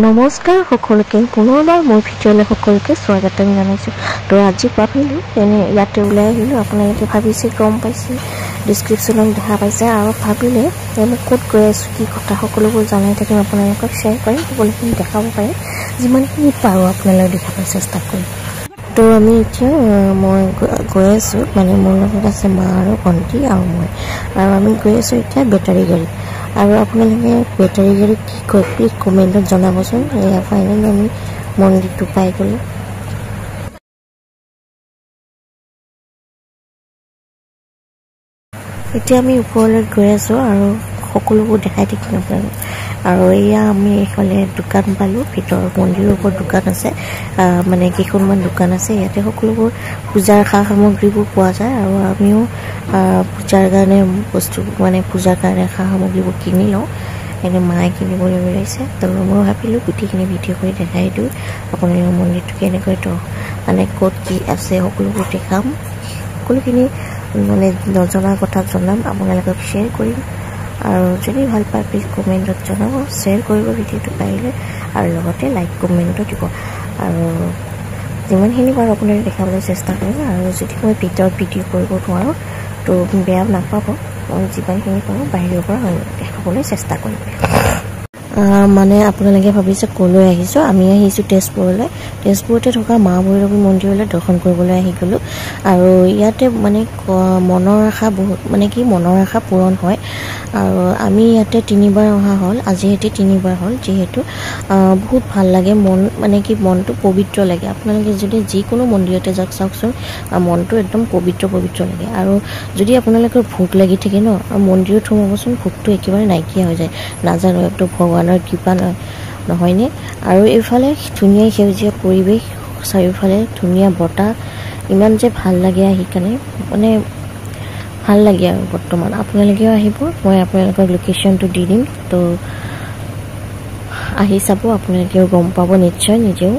নমস্কাৰ সকলোকে পুনৰবাৰ মোৰ ভিডিঅ'লৈ সকলোকে স্বাগতম জনাইছোঁ। তো আজি ভাবিলোঁ এনে ইয়াতে ওলাই আহিলোঁ, আপোনালোকে ভাবিছে গম পাইছে, ডিছক্ৰিপশ্যনত দেখা পাইছে আৰু ভাবিলে মই ক'ত গৈ আছোঁ কি কথা সকলোবোৰ জনাই থাকিম, আপোনালোকক শ্বেয়াৰ কৰিম, সকলোখিনি দেখাব পাৰিম, যিমানখিনি পাৰোঁ আপোনালোকে দেখাবলৈ চেষ্টা কৰিম। তো আমি এতিয়া মই গৈ আছোঁ, মানে মোৰ লগত আছে মা আৰু ভণ্টি আৰু মই, আৰু আমি গৈ আছোঁ এতিয়া বেটাৰী গাড়ী। আৰু আপোনালোকে বেটাৰী গাড়ী কি কয় প্লিজ কমেণ্টত জনাবচোন। এয়া ফাইনেলি আমি মন্দিৰটো পাই গ'লোঁ। এতিয়া আমি ওপৰলৈ গৈ আছোঁ আৰু সকলোবোৰ দেখাই থাকিম আপোনালোকক। আৰু এয়া আমি এইফালে দোকান পালোঁ, ভিতৰত মন্দিৰৰ ওপৰত দোকান আছে, মানে কেইখনমান দোকান আছে। ইয়াতে সকলোবোৰ পূজাৰ সা সামগ্ৰীবোৰ পোৱা যায় আৰু আমিও পূজাৰ কাৰণে বস্তু, মানে পূজাৰ কাৰণে সা সামগ্ৰীবোৰ কিনি লওঁ। এনে মায়ে কিনিবলৈ ওলাইছে, তো মই ভাবিলোঁ গোটেইখিনি ভিডিঅ' কৰি দেখাই দিওঁ আপোনালোকৰ মন্দিৰটো কেনেকৈ, তো মানে ক'ত কি আছে সকলোবোৰ দেখাম, সকলোখিনি মানে নজনা কথা জনাম, আপোনালোকক শ্বেয়াৰ কৰিম। আৰু যদি ভাল পায় প্লিজ কমেণ্টত জনাব, শ্বেয়াৰ কৰিব ভিডিঅ'টো পাৰিলে, আৰু লগতে লাইক কমেণ্টটো দিব। আৰু যিমানখিনি পাৰোঁ আপোনালোকে দেখাবলৈ চেষ্টা কৰিম। আৰু যদি মই ভিতৰত ভিডিঅ' কৰিব নোৱাৰোঁ তো বেয়া নাপাব, মই যিমানখিনি পাৰোঁ বাহিৰৰ পৰা দেখাবলৈ চেষ্টা কৰিম। মানে আপোনালোকে ভাবিছে ক'লৈ আহিছোঁ, আমি আহিছোঁ তেজপুৰলৈ। তেজপুৰতে থকা মা ভৈৰৱী মন্দিৰলৈ দৰ্শন কৰিবলৈ আহি গ'লোঁ। আৰু ইয়াতে মানে মনৰ আশা বহুত, মানে কি মনৰ আশা পূৰণ হয়। আৰু আমি ইয়াতে 3বাৰ অহা হ'ল, আজি সিহঁতে 3বাৰ হ'ল, যিহেতু বহুত ভাল লাগে, মন মানে কি মনটো পবিত্ৰ লাগে। আপোনালোকে যদি যিকোনো মন্দিৰতে যাওক চাওকচোন, মনটো একদম পবিত্ৰ পবিত্ৰ লাগে। আৰু যদি আপোনালোকৰ ভোক লাগি থাকে ন, মন্দিৰত সোমাবচোন, ভোকটো একেবাৰে নাইকিয়া হৈ যায়, নাজানো এইটো ভগৱানৰ কৃপা নহয়নে। আৰু এইফালে ধুনীয়া সেউজীয়া পৰিৱেশ, চাৰিওফালে ধুনীয়া বতাহ, ইমান যে ভাল লাগে আহি কাৰণে, মানে ভাল লাগে। আৰু বৰ্তমান আপোনালোকেও আহিব, মই আপোনালোকৰ লোকেশ্যনটো দি দিম, তো আহি চাব, আপোনালোকেও গম পাব নিশ্চয় নিজেও।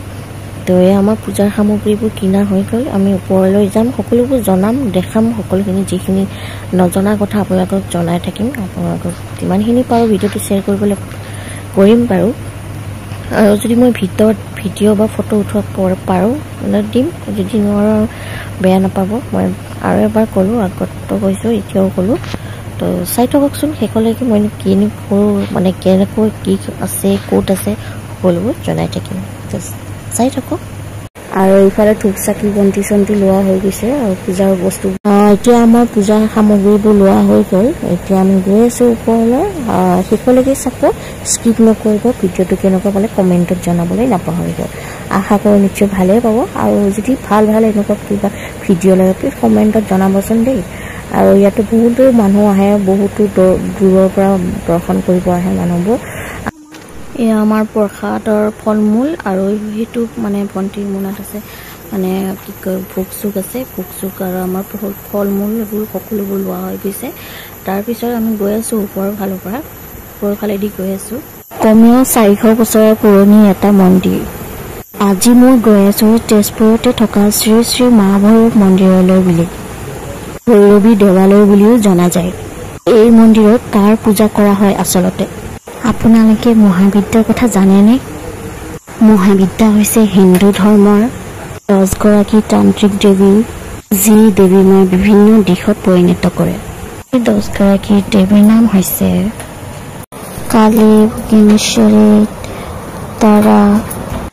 তো এই আমাৰ পূজাৰ সামগ্ৰীবোৰ কিনা হৈ গ'ল, আমি ওপৰলৈ যাম, সকলোবোৰ জনাম, দেখাম, সকলোখিনি যিখিনি নজনা কথা আপোনালোকক জনাই থাকিম। আপোনালোকক যিমানখিনি পাৰোঁ ভিডিঅ'টো শ্বেয়াৰ কৰিবলৈ কৰিম বাৰু। আৰু যদি মই ভিতৰত ভিডিঅ' বা ফটো উঠাব পাৰোঁ মানে দিম, যদি নোৱাৰোঁ বেয়া নাপাব। মই আৰু এবাৰ ক'লোঁ, আগতো কৈছোঁ এতিয়াও ক'লোঁ, তো চাই থাককচোন শেষলৈকে, মই কিনো কৰোঁ, মানে কেনেকৈ কি আছে ক'ত আছে সকলোবোৰ জনাই থাকিম, চাই থাকক। আৰু এইফালে ধূপ চাকি বন্তি চন্তি লোৱা হৈ গৈছে, আৰু পূজাৰ বস্তু এতিয়া আমাৰ পূজাৰ সামগ্ৰীবোৰ লোৱা হৈ গ'ল। এতিয়া আমি গৈ আছোঁ ওপৰলৈ, শেষলৈকে চাব, স্কিপ নকৰিব, ভিডিঅ'টো কেনেকুৱা পালে কমেণ্টত জনাবলৈ নাপাহৰিব। আশা কৰোঁ নিশ্চয় ভালেই পাব। আৰু যদি ভাল এনেকুৱা কিবা ভিডিঅ' লাগে প্লিজ কমেণ্টত জনাবচোন দেই। আৰু ইয়াতে বহুতো মানুহ আহে, বহুতো দূৰৰ পৰা দৰ্শন কৰিব আহে মানুহবোৰ। এয়া আমাৰ প্ৰসাদৰ ফল মূল, আৰু সেইটো মানে ভণ্টিৰ মোনাত আছে, মানে কি কয় ভোগ চোগ আছে, ভোগ চোগ আৰু আমাৰ ফল মূল এইবোৰ সকলোবোৰ লোৱা হৈ গৈছে। তাৰপিছত আমি গৈ আছোঁ ওপৰৰ ফালৰ পৰা, ওপৰৰ ফালেদি গৈ আছোঁ। কমেও 400 বছৰৰ পুৰণি এটা মন্দিৰ। আজি মই গৈ আছোঁ তেজপুৰতে থকা শ্ৰী শ্ৰী মা ভৈৰৱ মন্দিৰলৈ বুলি, ভৈৰৱী দেৱালয় বুলিও জনা যায়। এই মন্দিৰত কাৰ পূজা কৰা হয় আচলতে? আপোনালোকে মহাবিদ্যাৰ কথা জানেনে? মহাবিদ্যা হৈছে হিন্দু ধৰ্মৰ 10 গৰাকী তান্ত্ৰিক দেৱী, যি দেৱীময় বিভিন্ন দিশত পৰিণত কৰে। এই 10 গৰাকী দেৱীৰ নাম হৈছে কালী, ভুৱনেশ্বৰী, তাৰা,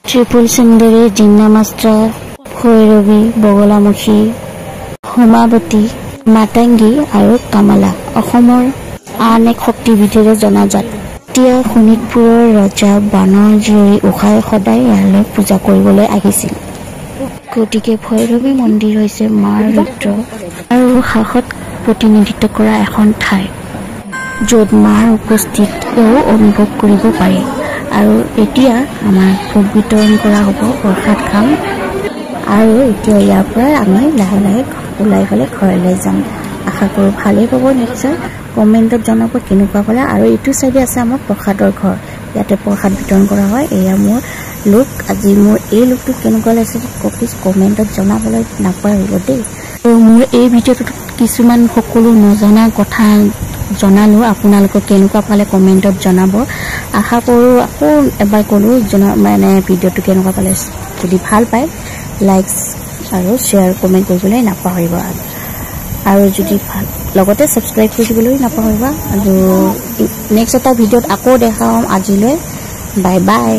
ত্ৰিপুল সুন্দৰী, জিন্নামাস্তা, ভৈৰৱী, বগলামুখী, হোমাৱতী, মাতাংগী আৰু কামালা। অসমৰ আন এক শক্তিবিধেৰে জনাজাত। এতিয়া শোণিতপুৰৰ ৰজা বানৰ জীয়ৰী উষাই সদায় ইয়ালৈ পূজা কৰিবলৈ আহিছিল। গতিকে ভৈৰৱী মন্দিৰ হৈছে মাৰ ৰুদ্ৰ আৰু সাহসত প্ৰতিনিধিত্ব কৰা এখন ঠাই, য'ত মাৰ উপস্থিতিও অনুভৱ কৰিব পাৰি। আৰু এতিয়া আমাৰ ভোগ বিতৰণ কৰা হ'ব, প্ৰসাদ খাম, আৰু এতিয়া ইয়াৰ পৰা আমি লাহে লাহে ওলাই পেলাই ঘৰলৈ যাম। আশা কৰোঁ ভালেই পাব নিশ্চয়, কমেণ্টত জনাব কেনেকুৱা পালে। আৰু এইটো চাইডে আছে আমাৰ প্ৰসাদৰ ঘৰ, ইয়াতে প্ৰসাদ বিতৰণ কৰা হয়। এয়া মোৰ লুক, আজি মোৰ এই লুকটো কেনেকুৱা লাগিছে প্লিজ কমেণ্টত জনাবলৈ নাপাহৰিব দেই। আৰু মোৰ এই ভিডিঅ'টোত কিছুমান সকলো নজনা কথা জনালোঁ, আপোনালোকক কেনেকুৱা পালে কমেণ্টত জনাব। আশা কৰোঁ আকৌ এবাৰ ক'লোঁ মানে ভিডিঅ'টো কেনেকুৱা পালে যদি ভাল পায় লাইক আৰু শ্বেয়াৰ কমেণ্ট কৰিবলৈ নাপাহৰিব আৰু যদি ভাল লগতে ছাবস্ক্ৰাইব কৰিবলৈ নাপাহৰিবা আৰু নেক্সট এটা ভিডিঅ'ত আকৌ দেখা হ'ম আজিলৈ বাই বাই